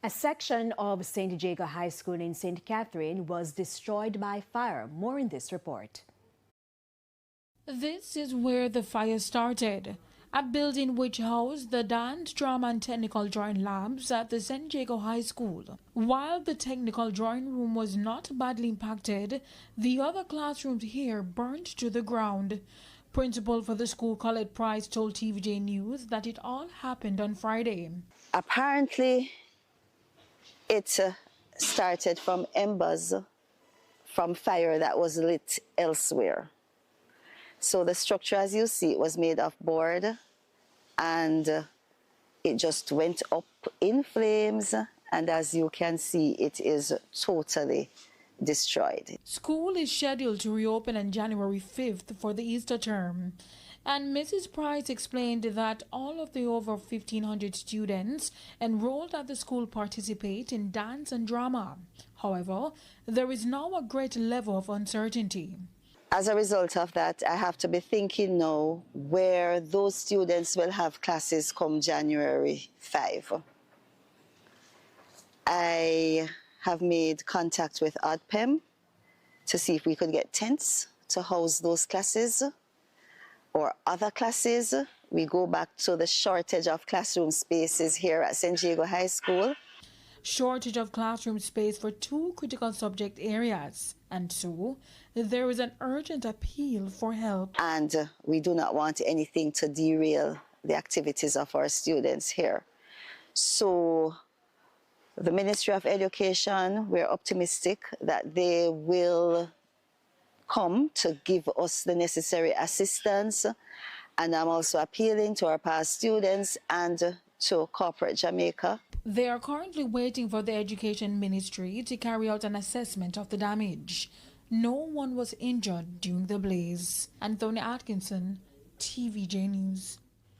A section of St. Jago High School in St. Catherine was destroyed by fire. More in this report. This is where the fire started, a building which housed the dance, drama and technical drawing labs at the St. Jago High School. While the technical drawing room was not badly impacted, the other classrooms here burned to the ground. Principal for the school, Colette Price, told TVJ News that it all happened on Friday. Apparently, it started from embers from fire that was lit elsewhere. So the structure, as you see, it was made of board, and it just went up in flames, and as you can see, it is totally destroyed. School is scheduled to reopen on January 5th for the Easter term. And Mrs. Price explained that all of the over 1,500 students enrolled at the school participate in dance and drama. However, there is now a great level of uncertainty. As a result of that, I have to be thinking now where those students will have classes come January 5. I have made contact with ODPEM to see if we could get tents to house those classes or other classes. We go back to the shortage of classroom spaces here at St. Jago High School. Shortage of classroom space for 2 critical subject areas. And so, there is an urgent appeal for help. And we do not want anything to derail the activities of our students here. So, the Ministry of Education, we're optimistic that they will come to give us the necessary assistance. And I'm also appealing to our past students and to corporate Jamaica. They are currently waiting for the Education Ministry to carry out an assessment of the damage. No one was injured during the blaze. Anthony Atkinson, TVJ News.